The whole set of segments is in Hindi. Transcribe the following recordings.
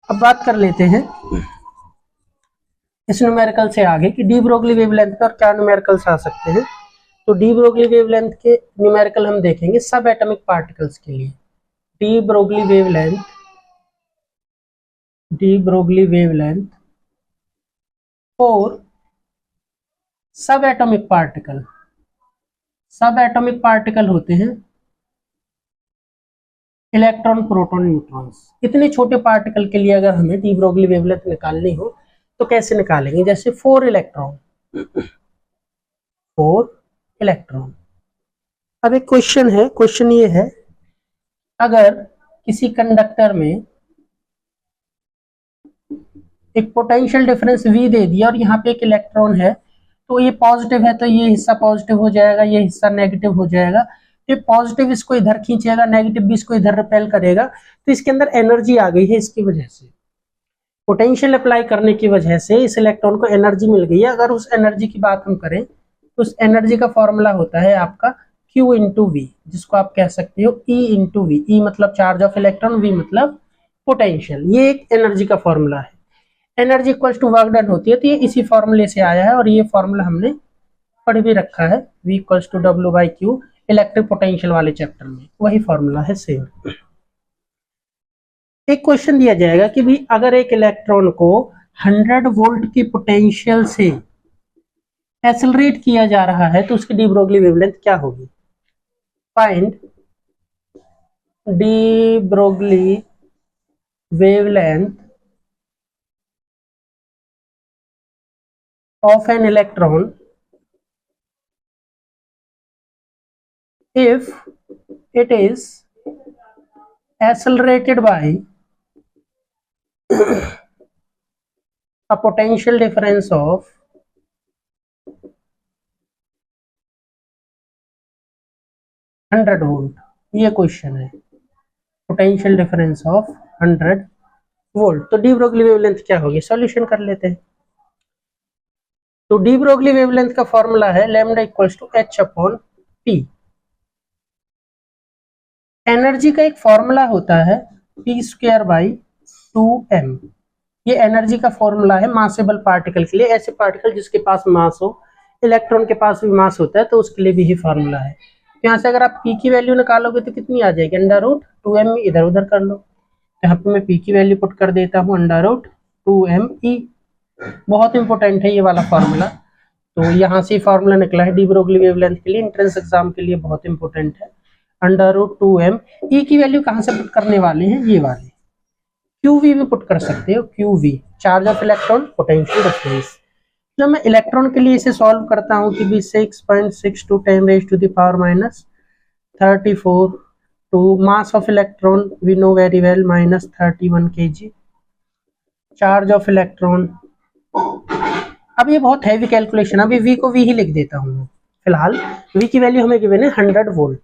अब बात कर लेते हैं इस न्यूमेरिकल से आगे कि डी ब्रोगली वेवलेंथ पर क्या न्यूमेरिकल्स आ सकते हैं। तो डी ब्रोगली वेवलेंथ के न्यूमेरिकल हम देखेंगे सब एटॉमिक पार्टिकल्स के लिए। डी ब्रोगली वेवलेंथ और सब एटॉमिक पार्टिकल होते हैं इलेक्ट्रॉन, प्रोटॉन, न्यूट्रॉन्स। इतने छोटे पार्टिकल के लिए अगर हमें डी ब्रोगली वेवलेंथ निकालनी हो तो कैसे निकालेंगे? जैसे 4 इलेक्ट्रॉन। अब एक क्वेश्चन ये है, अगर किसी कंडक्टर में एक पोटेंशियल डिफरेंस V दे दिया और यहाँ पे एक इलेक्ट्रॉन है, तो ये पॉजिटिव है तो ये हिस्सा पॉजिटिव हो जाएगा, ये हिस्सा नेगेटिव हो जाएगा। तो पॉजिटिव इसको इधर खींचेगा, नेगेटिव भी इसको इधर रिपेल करेगा। तो इसके अंदर एनर्जी आ गई है, इसकी वजह से पोटेंशियल अप्लाई करने की वजह से इस इलेक्ट्रॉन को एनर्जी मिल गई है। अगर उस एनर्जी की बात हम करें तो उस एनर्जी का फॉर्मूला होता है आपका Q इंटू वी, जिसको आप कह सकते हो E इंटू वी। E मतलब चार्ज ऑफ इलेक्ट्रॉन, V मतलब पोटेंशियल। ये एक एनर्जी का फॉर्मूला है। Energy equals to work done होती है, तो ये इसी फॉर्मूले से आया है और ये फॉर्मूला हमने पढ़ भी रखा है, V equals to W/Q electric potential वाले चैप्टर में, वही फॉर्मूला है सेम। एक क्वेश्चन दिया जाएगा कि भी अगर एक इलेक्ट्रॉन को 100 वोल्ट की पोटेंशियल से एक्सेलरेट किया जा रहा है तो उसकी डी ब्रोगली वेवलेंथ क्या होगी? Find D Broglie wavelength of an electron if it is accelerated by a potential difference of 100 volt. ये क्वेश्चन है, पोटेंशियल डिफरेंस ऑफ 100 वोल्ट। तो डी ब्रोगली वेवलेंथ क्या होगी? सॉल्यूशन कर लेते हैं। तो डी ब्रोगली वेवलेंथ का फॉर्मूला है lambda equals to H/P। Energy का एक फॉर्मूला होता है P²/2m। ये एनर्जी का फॉर्मूला है मासेबल पार्टिकल के लिए, ऐसे पार्टिकल जिसके पास मास हो। इलेक्ट्रॉन के पास भी मास होता है तो उसके लिए भी ही फॉर्मूला है। यहाँ से अगर आप P की वैल्यू निकालोगे तो कितनी आ जाएगी? √2m। इधर उधर कर लो, तो यहाँ पे मैं P की वैल्यू पुट कर देता हूँ √2me। बहुत इंपॉर्टेंट है ये वाला फॉर्मूला। तो यहाँ से फॉर्मूला निकला है डी ब्रोगली वेवलेंथ के लिए, एंट्रेंस एग्जाम के लिए बहुत इंपॉर्टेंट है। √2m। E की वैल्यू कहाँ से पुट करने वाले हैं? ये वाले QV भी पुट कर सकते हो, QV charge of electron, potential difference. जब मैं इलेक्ट्रॉन के लिए इसे सॉल्व करता हूँ कि भी 6.62 10⁻34 to mass of electron we know very well -31 kg, charge of electron. अब ये बहुत हैवी कैलकुलेशन, अभी V को V ही लिख देता हूँ फिलहाल। V की वैल्यू हमें गिवन है 100 वोल्ट,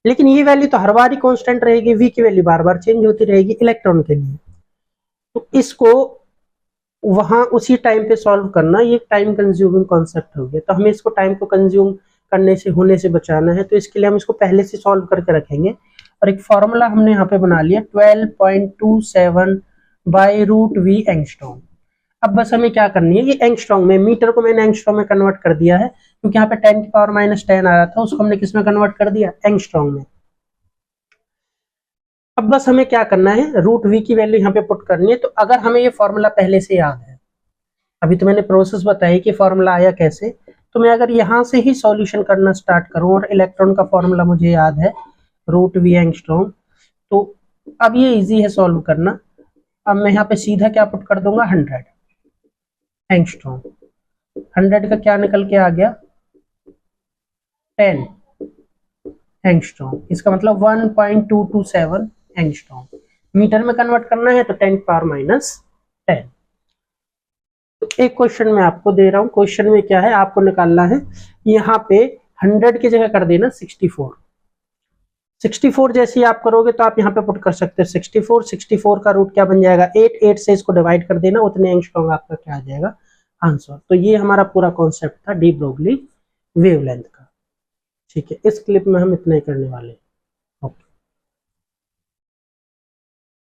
लेकिन ये वैल्यू तो हर बार ही कांस्टेंट रहेगी, V की वैल्यू बार बार चेंज होती रहेगी इलेक्ट्रॉन के लिए। तो इसको वहां उसी टाइम पे सॉल्व करना, ये टाइम कंज्यूमिंग कॉन्सेप्ट हो गया। तो हमें इसको टाइम को कंज्यूम करने से होने से बचाना है, तो इसके लिए हम इसको पहले से सॉल्व करके रखेंगे। और एक फॉर्मूला हमने यहाँ पे बना लिया 12.27/√V एंगस्ट्रॉम। अब बस हमें क्या करनी है, ये एंगस्ट्रॉम में, मीटर को मैंने एंगस्ट्रॉम में कन्वर्ट कर दिया है क्योंकि यहाँ पे 10⁻10 आ रहा था, उसको हमने किस में कन्वर्ट कर दिया? एंगस्ट्रॉम में। अब बस हमें क्या करना है, √V की वैल्यू यहाँ पे पुट करनी है। तो अगर हमें ये फॉर्मूला पहले से याद है, अभी तो मैंने प्रोसेस बताई कि फॉर्मूला आया कैसे, तो मैं अगर यहाँ से ही सॉल्यूशन करना स्टार्ट करूं और इलेक्ट्रॉन का फॉर्मूला मुझे याद है √V एंगस्ट्रॉम, तो अब ये इजी है सॉल्व करना। अब मैं यहाँ पे सीधा क्या पुट कर दूंगा? 100 एंगस्ट्रॉम। 100 का क्या निकल के आ गया? 10 एंगस्ट्रॉम। इसका मतलब 1.227 एंगस्ट्रॉम। मीटर में कन्वर्ट करना है तो 10⁻10। तो एक क्वेश्चन मैं आपको दे रहा हूं, क्वेश्चन में क्या है आपको निकालना है, यहाँ पे 100 की जगह कर देना 64 जैसे आप करोगे तो आप यहाँ पे पुट कर सकते हो 64 का रूट क्या बन जाएगा? 8 से इसको डिवाइड कर देना, उतने एंगस्ट्रॉम आपका क्या आ जाएगा? आंसर। तो ये हमारा पूरा कॉन्सेप्ट था डी ब्रोगली वेवलेंथ का। ठीक है, इस क्लिप में हम इतना ही करने वाले हैं।